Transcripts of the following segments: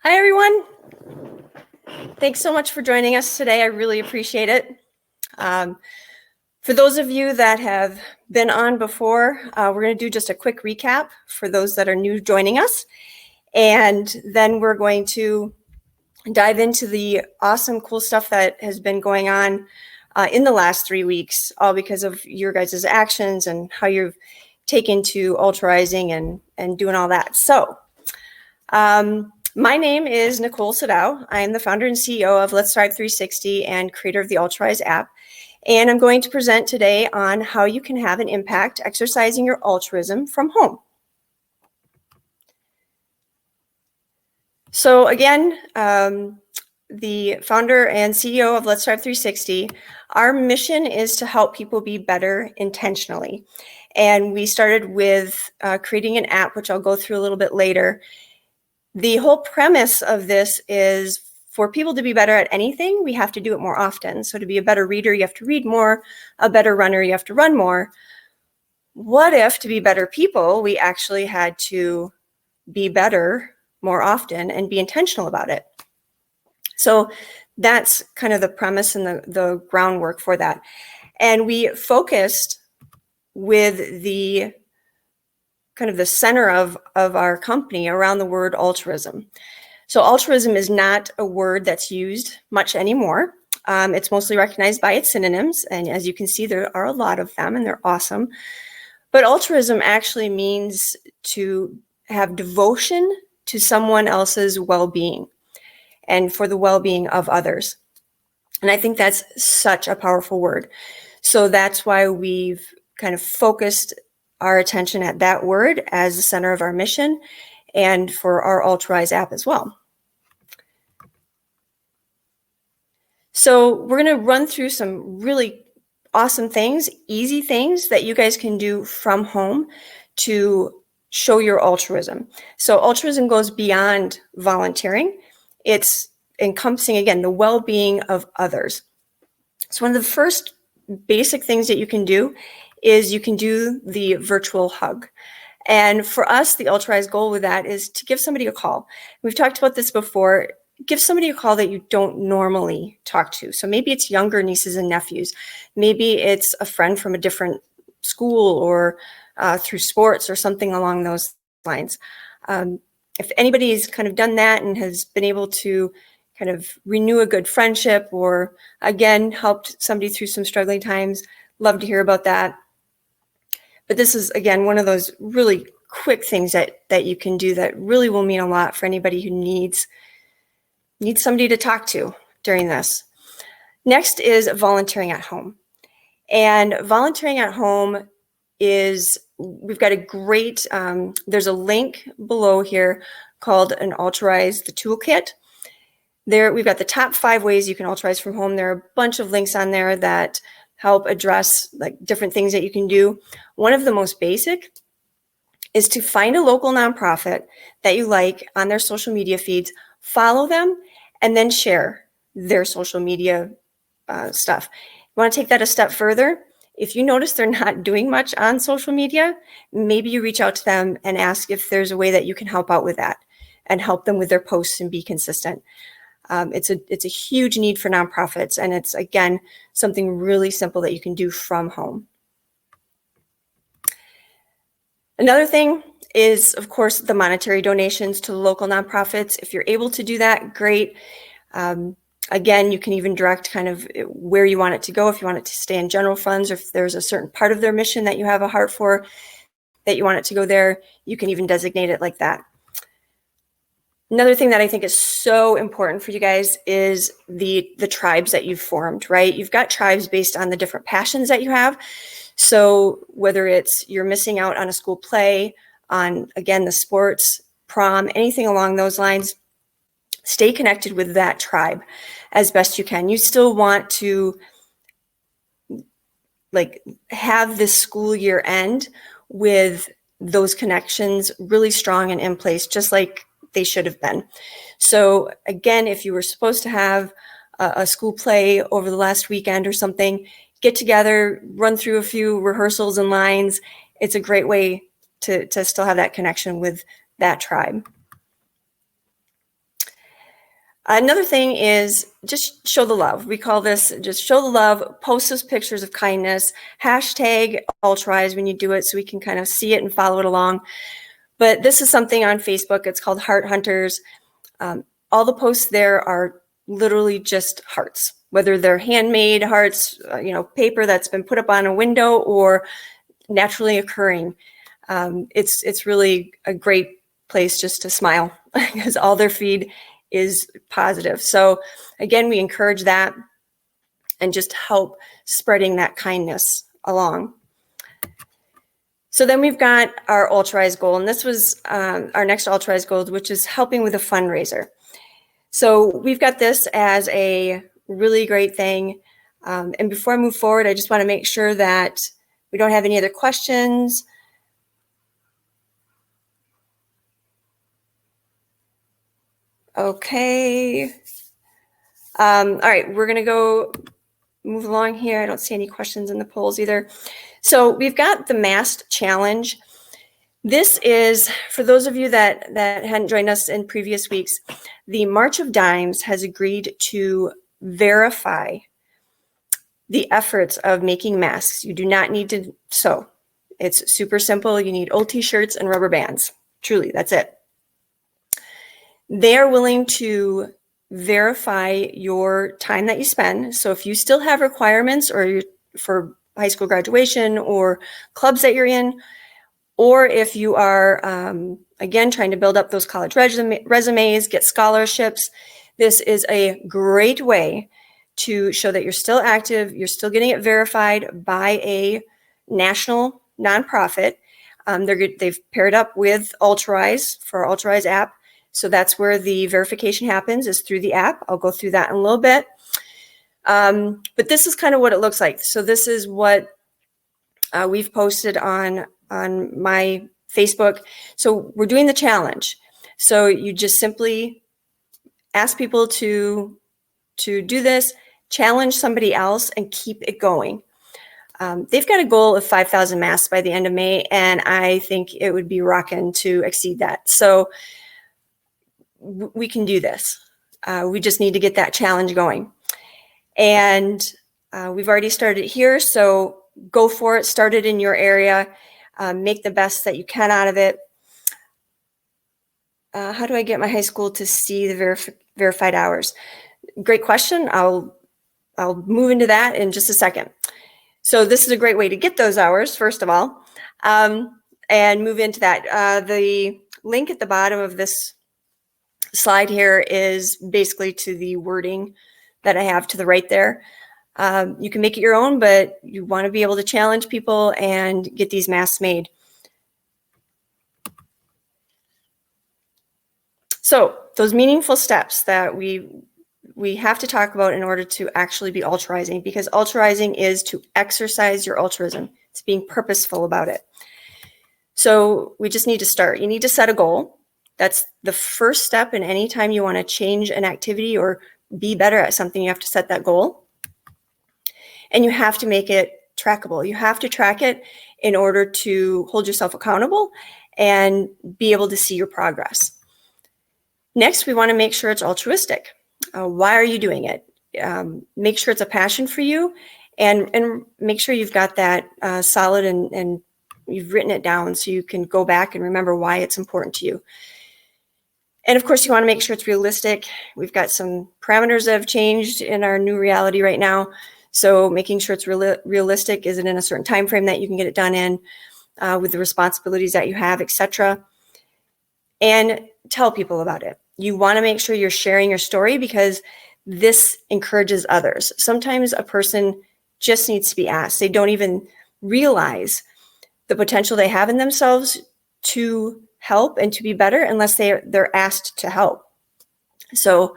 Hi, everyone. Thanks so much for joining us today. I really appreciate it. For those of you that have been on before, we're going to do just a quick recap for those that are new joining us. And then we're going to dive into the awesome, cool stuff that has been going on in the last 3 weeks, all because of your guys' actions and how you've taken to ultrarizing and doing all that. So, my name is Nicole Sadao. I am the founder and CEO of Let's Thrive 360 and creator of the Altruist app. And I'm going to present today on how you can have an impact exercising your altruism from home. So again, the founder and CEO of Let's Thrive 360, our mission is to help people be better intentionally. And we started with creating an app, which I'll go through a little bit later. The whole premise of this is for people to be better at anything, we have to do it more often. So to be a better reader, you have to read more. A better runner, you have to run more. What if to be better people, we actually had to be better more often and be intentional about it? So that's kind of the premise and the groundwork for that. And we focused with the kind of the center of our company around the word altruism. So altruism is not a word that's used much anymore. It's mostly recognized by its synonyms. And as you can see, there are a lot of them and they're awesome. But altruism actually means to have devotion to someone else's well-being and for the well-being of others. And I think that's such a powerful word. So that's why we've kind of focused our attention at that word as the center of our mission and for our Altruist app as well. So we're going to run through some really awesome things, easy things that you guys can do from home to show your altruism. So altruism goes beyond volunteering. It's encompassing, again, the well-being of others. So one of the first basic things that you can do is you can do the virtual hug. And for us, the Altruist goal with that is to give somebody a call. We've talked about this before. Give somebody a call that you don't normally talk to. So maybe it's younger nieces and nephews. Maybe it's a friend from a different school or through sports or something along those lines. If anybody's kind of done that and has been able to kind of renew a good friendship or, again, helped somebody through some struggling times, love to hear about that. But this is, again, one of those really quick things that you can do that really will mean a lot for anybody who needs somebody to talk to during this. Next is volunteering at home. And volunteering at home is, we've got a great, there's a link below here called an Altruist, the toolkit. There, we've got the top 5 ways you can altruist from home. There are a bunch of links on there that help address like different things that you can do. One of the most basic is to find a local nonprofit that you like on their social media feeds, follow them, and then share their social media stuff. You want to take that a step further? If you notice they're not doing much on social media, maybe you reach out to them and ask if there's a way that you can help out with that and help them with their posts and be consistent. It's a huge need for nonprofits, and it's, again, something really simple that you can do from home. Another thing is, of course, the monetary donations to local nonprofits. If you're able to do that, great. Again, you can even direct kind of where you want it to go, if you want it to stay in general funds, or if there's a certain part of their mission that you have a heart for that you want it to go there, you can even designate it like that. Another thing that I think is so important for you guys is the tribes that you've formed, right? You've got tribes based on the different passions that you have. So whether it's you're missing out on a school play, on, again, the sports, prom, anything along those lines, stay connected with that tribe as best you can. You still want to like have this school year end with those connections really strong and in place, just like they should have been. So again, if you were supposed to have a school play over the last weekend or something, get together, run through a few rehearsals and lines. It's a great way to still have that connection with that tribe. Another thing is just show the love. We call this just show the love, post those pictures of kindness, hashtag Altruist when you do it so we can kind of see it and follow it along. But this is something on Facebook. It's called Heart Hunters. All the posts there are literally just hearts, whether they're handmade hearts, paper that's been put up on a window or naturally occurring. It's really a great place just to smile because all their feed is positive. So again, we encourage that and just help spreading that kindness along. So then we've got our Altruist goal, and this was our next Altruist goal, which is helping with a fundraiser. So we've got this as a really great thing. And before I move forward, I just want to make sure that we don't have any other questions. Okay. All right, we're going to go move along here. I don't see any questions in the polls either. So we've got the masked challenge. This is, for those of you that hadn't joined us in previous weeks, the March of Dimes has agreed to verify the efforts of making masks. You do not need to sew. It's super simple. You need old t-shirts and rubber bands. Truly, that's it. They are willing to verify your time that you spend. So if you still have requirements or you're for high school graduation or clubs that you're in, or if you are, again, trying to build up those college resumes, get scholarships, this is a great way to show that you're still active, you're still getting it verified by a national nonprofit. They've paired up with Altruist for our Altruist app. So that's where the verification happens, is through the app. I'll go through that in a little bit. But this is kind of what it looks like. So this is what we've posted on my Facebook. So we're doing the challenge. So you just simply ask people to do this, challenge somebody else, and keep it going. They've got a goal of 5,000 masks by the end of May, and I think it would be rocking to exceed that. So we can do this. We just need to get that challenge going. And we've already started here, so go for it. Start it in your area. Make the best that you can out of it. How do I get my high school to see the verified hours? Great question. I'll move into that in just a second. So this is a great way to get those hours, first of all, and move into that. The link at the bottom of this slide here is basically to the wording that I have to the right there. You can make it your own, but you want to be able to challenge people and get these masks made. So those meaningful steps that we have to talk about in order to actually be altruizing, because altruizing is to exercise your altruism. It's being purposeful about it. So we just need to start. You need to set a goal. That's the first step in any time you want to change an activity or be better at something. You have to set that goal. And you have to make it trackable. You have to track it in order to hold yourself accountable and be able to see your progress. Next, we want to make sure it's altruistic. Why are you doing it? Make sure it's a passion for you, and make sure you've got that solid and you've written it down so you can go back and remember why it's important to you. And of course, you want to make sure it's realistic. We've got some parameters that have changed in our new reality right now. So making sure it's realistic, is it in a certain time frame that you can get it done in, with the responsibilities that you have, etc. And tell people about it. You want to make sure you're sharing your story because this encourages others. Sometimes a person just needs to be asked. They don't even realize the potential they have in themselves to help and to be better unless they're asked to help. So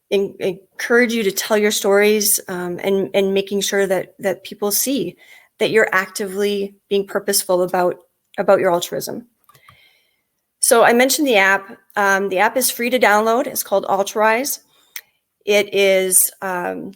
encourage you to tell your stories, and making sure that people see that you're actively being purposeful about your altruism. So I mentioned the app. The app is free to download. It's called Altruist. It is an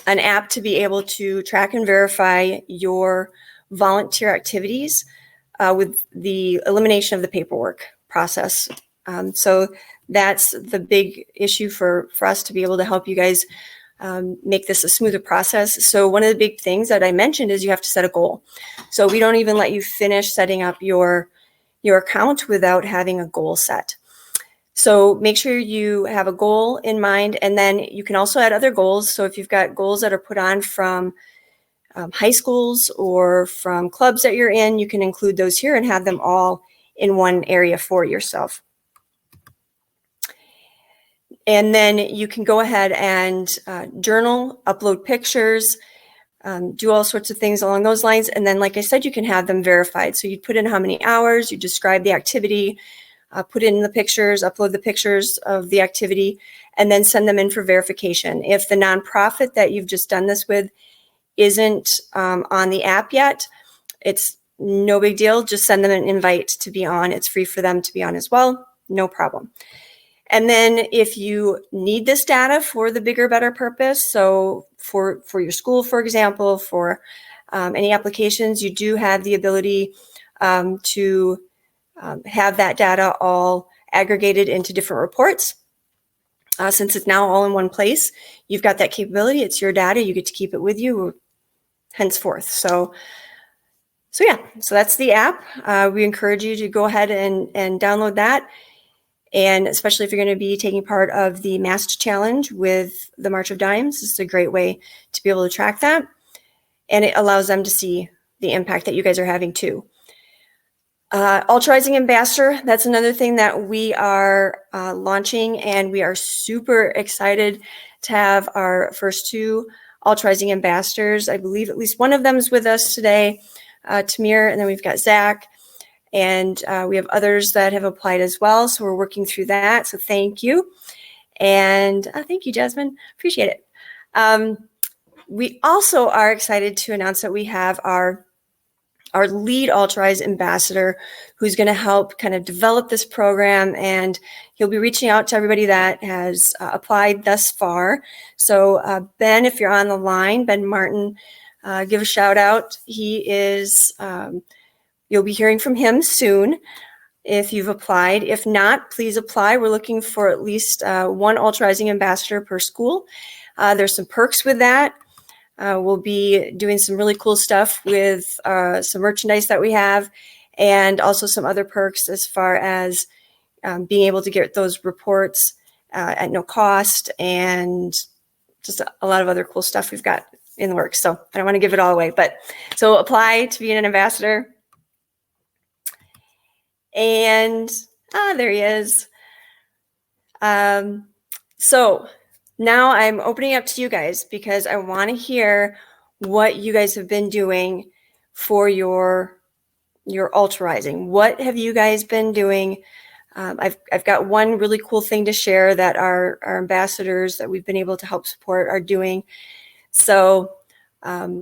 app to be able to track and verify your volunteer activities with the elimination of the paperwork process So that's the big issue for us to be able to help you guys make this a smoother process. So one of the big things that I mentioned is you have to set a goal. So we don't even let you finish setting up your account without having a goal set. So make sure you have a goal in mind, and then you can also add other goals. So if you've got goals that are put on from high schools or from clubs that you're in, you can include those here and have them all in one area for yourself. And then you can go ahead and journal, upload pictures, do all sorts of things along those lines. And then, like I said, you can have them verified. So you put in how many hours, you describe the activity, put in the pictures, upload the pictures of the activity, and then send them in for verification. If the nonprofit that you've just done this with isn't on the app yet, it's no big deal. Just send them an invite to be on. It's free for them to be on as well. No problem. And then if you need this data for the bigger, better purpose, so for your school, for example, for any applications, you do have the ability to have that data all aggregated into different reports. Since it's now all in one place, you've got that capability. It's your data. You get to keep it with you henceforth. So yeah, so that's the app. We encourage you to go ahead and download that. And especially if you're going to be taking part of the Masked Challenge with the March of Dimes, this is a great way to be able to track that. And it allows them to see the impact that you guys are having too. Altruisting Ambassador, that's another thing that we are launching, and we are super excited to have our first 2 Altruisting Ambassadors. I believe at least one of them is with us today, Tamir, and then we've got Zach. And we have others that have applied as well. So we're working through that. So thank you. And thank you, Jasmine. Appreciate it. We also are excited to announce that we have our lead Altruist Ambassador who's going to help kind of develop this program. And he'll be reaching out to everybody that has applied thus far. So Ben, if you're on the line, Ben Martin, give a shout out. He is... You'll be hearing from him soon if you've applied. If not, please apply. We're looking for at least 1 Altruisting Ambassador per school. There's some perks with that. We'll be doing some really cool stuff with some merchandise that we have, and also some other perks as far as being able to get those reports at no cost, and just a lot of other cool stuff we've got in the works. So I don't want to give it all away, but so apply to be an ambassador. And there he is. So now I'm opening up to you guys because I want to hear what you guys have been doing for your altruising. What have you guys been doing? I've got one really cool thing to share that our ambassadors that we've been able to help support are doing. So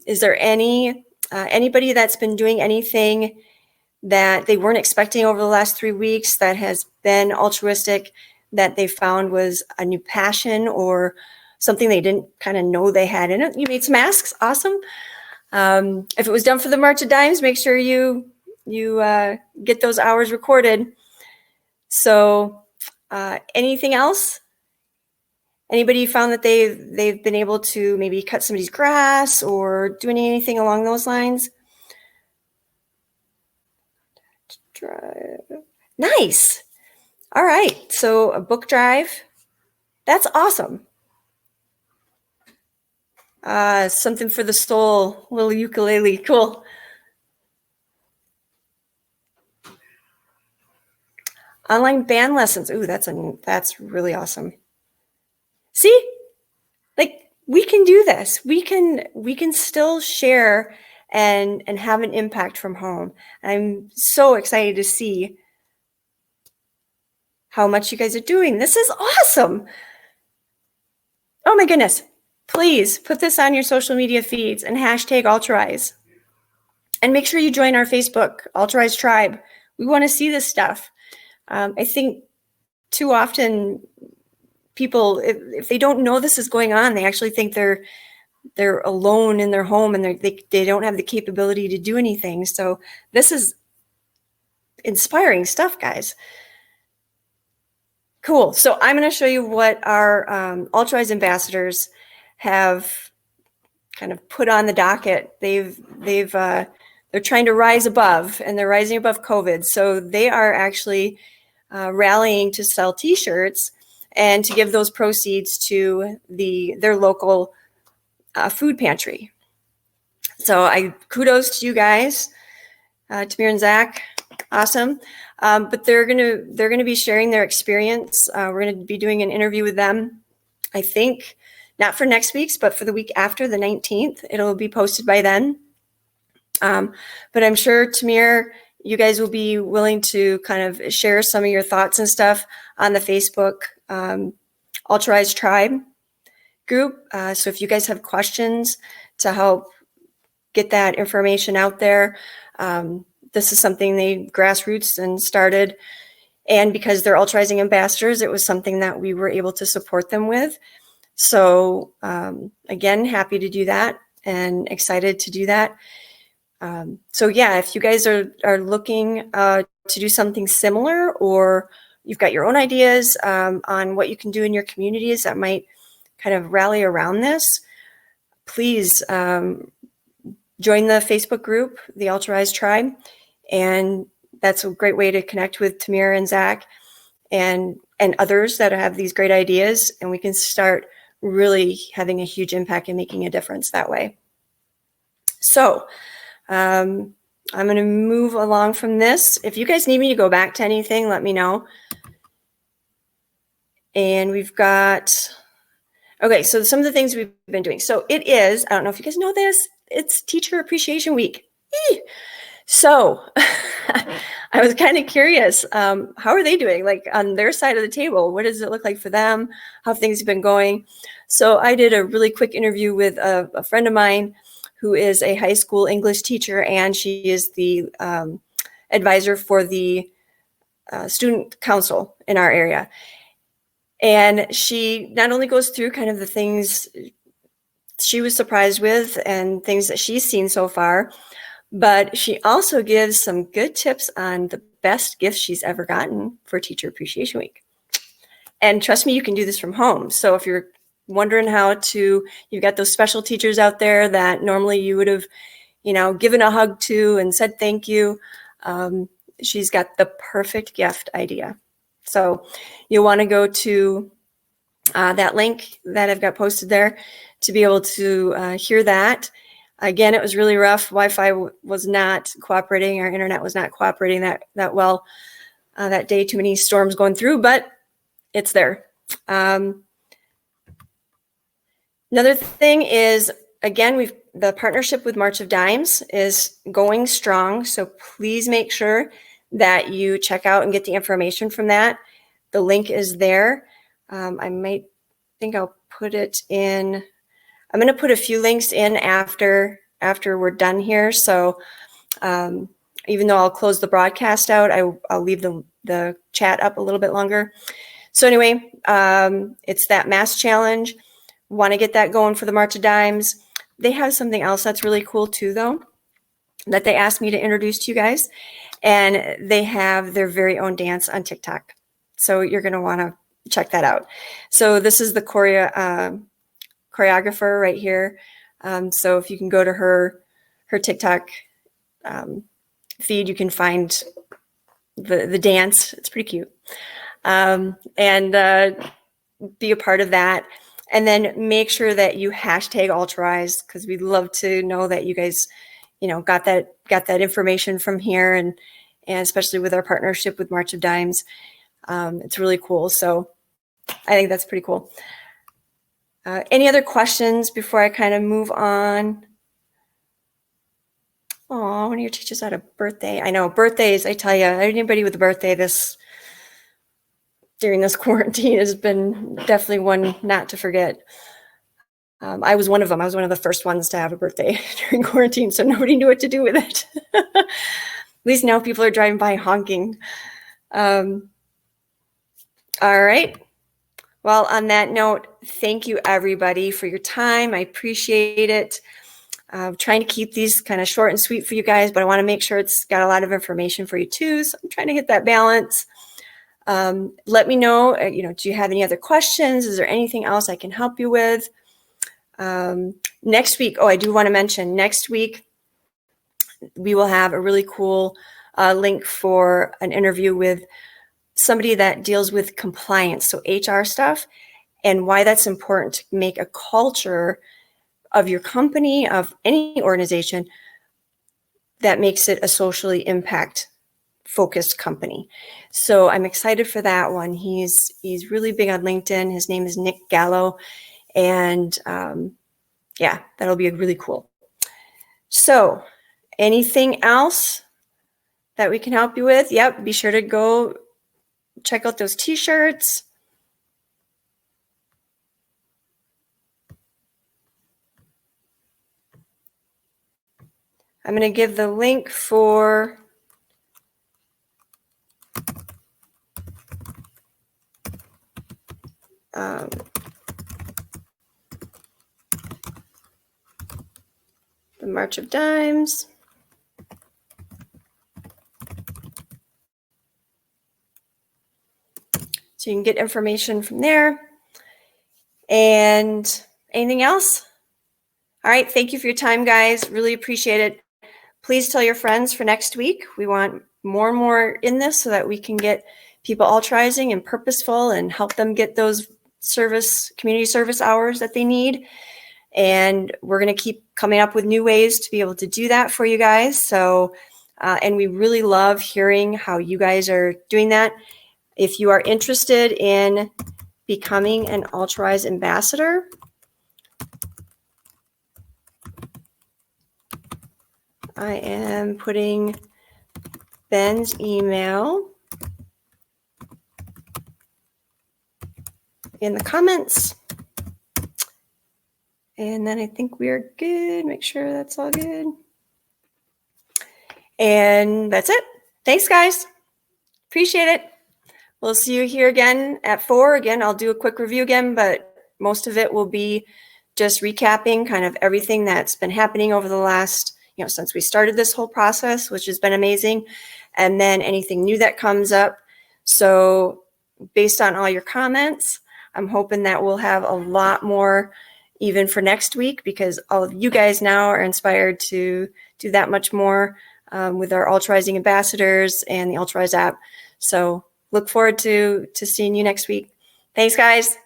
is there anybody that's been doing anything that they weren't expecting over the last 3 weeks that has been altruistic, that they found was a new passion or something they didn't kind of know they had in it? You made some masks. Awesome. If it was done for the March of Dimes, make sure you get those hours recorded. So anything else? Anybody found that they've been able to maybe cut somebody's grass or doing anything along those lines? Drive. Nice. All right. So a book drive. That's awesome. Something for the soul, little ukulele. Cool. Online band lessons. Ooh, that's really awesome. See? Like, we can do this. We can still share and have an impact from home. I'm so excited to see how much you guys are doing. This is awesome. Oh my goodness. Please put this on your social media feeds and hashtag Altruise. And make sure you join our Facebook, Altruise Tribe. We want to see this stuff. I think too often people, if they don't know this is going on, they actually think they're alone in their home and they don't have the capability to do anything. So this is inspiring stuff, guys. Cool. So I'm going to show you what our Altruist Ambassadors have kind of put on the docket. They're trying to rise above, and they're rising above COVID. So they are actually rallying to sell T-shirts and to give those proceeds to their local food pantry. So kudos to you guys, Tamir and Zach, awesome. But they're gonna be sharing their experience. We're gonna be doing an interview with them, I think, not for next week's, but for the week after, the 19th. It'll be posted by then. But I'm sure, Tamir, you guys will be willing to kind of share some of your thoughts and stuff on the Facebook Altruist Tribe group. So if you guys have questions to help get that information out there, this is something they grassroots and started. And because they're altruising ambassadors, it was something that we were able to support them with. So again, happy to do that and excited to do that. So yeah, if you guys are looking to do something similar, or you've got your own ideas on what you can do in your communities that might kind of rally around this, please join the Facebook group, the Altruist Tribe. And that's a great way to connect with Tamir and Zach and others that have these great ideas. And we can start really having a huge impact and making a difference that way. So I'm going to move along from this. If you guys need me to go back to anything, let me know. And we've got, okay, so some of the things we've been doing. So it is, I don't know if you guys know this, it's Teacher Appreciation Week. So I was kind of curious, how are they doing? Like on their side of the table, what does it look like for them? How have things been going? So I did a really quick interview with a friend of mine who is a high school English teacher, and she is the advisor for the student council in our area. And she not only goes through kind of the things she was surprised with and things that she's seen so far, but she also gives some good tips on the best gifts she's ever gotten for Teacher Appreciation Week. And trust me, you can do this from home. So if you're wondering you've got those special teachers out there that normally you would have, given a hug to and said thank you, she's got the perfect gift idea. So you'll want to go to that link that I've got posted there to be able to hear that. Again, it was really rough. Wi-Fi was not cooperating. Our internet was not cooperating that well that day. Too many storms going through, but it's there. Another thing is, again, the partnership with March of Dimes is going strong. So please make sure that you check out and get the information from that. The link is there. I think I'll put it in. I'm going to put a few links in after we're done here. So even though I'll close the broadcast out, I'll leave the chat up a little bit longer. So anyway, it's that mass challenge. Want to get that going for the March of Dimes. They have something else that's really cool too, though, that they asked me to introduce to you guys. And they have their very own dance on TikTok. So you're going to want to check that out. So this is the choreographer right here. So if you can go to her TikTok feed, you can find the dance. It's pretty cute. And be a part of that. And then make sure that you hashtag Altruist, because we'd love to know that you guys, got that information from here, and especially with our partnership with March of Dimes. It's really cool. So I think that's pretty cool. Any other questions before I kind of move on? Oh, one of your teachers had a birthday. I know, birthdays, I tell you, anybody with a birthday during this quarantine has been definitely one not to forget. I was one of them. I was one of the first ones to have a birthday during quarantine, so nobody knew what to do with it. At least now people are driving by honking. All right. Well, on that note, thank you everybody for your time. I appreciate it. I'm trying to keep these kind of short and sweet for you guys, but I want to make sure it's got a lot of information for you too. So I'm trying to hit that balance. Let me know, do you have any other questions? Is there anything else I can help you with? Next week, I do want to mention, next week we will have a really cool link for an interview with somebody that deals with compliance, so HR stuff, and why that's important to make a culture of your company, of any organization, that makes it a socially impact focused company. So I'm excited for that one. He's really big on LinkedIn. His name is Nick Gallo, and yeah, that'll be really cool. So anything else that we can help you with? Yep, be sure to go check out those t-shirts. I'm going to give the link for the March of Dimes. So you can get information from there. And anything else? All right, thank you for your time, guys. Really appreciate it. Please tell your friends for next week. We want more and more in this so that we can get people altruising and purposeful and help them get those community service hours that they need. And we're going to keep coming up with new ways to be able to do that for you guys. So, and we really love hearing how you guys are doing that. If you are interested in becoming an Altruist Ambassador, I am putting Ben's email in the comments. And then I think we are good. Make sure that's all good. And that's it. Thanks, guys. Appreciate it. We'll see you here again at 4. Again, I'll do a quick review again, but most of it will be just recapping kind of everything that's been happening over the last, since we started this whole process, which has been amazing. And then anything new that comes up. So based on all your comments, I'm hoping that we'll have a lot more even for next week, because all of you guys now are inspired to do that much more with our Altruising Ambassadors and the Altruist app. So look forward to seeing you next week. Thanks, guys.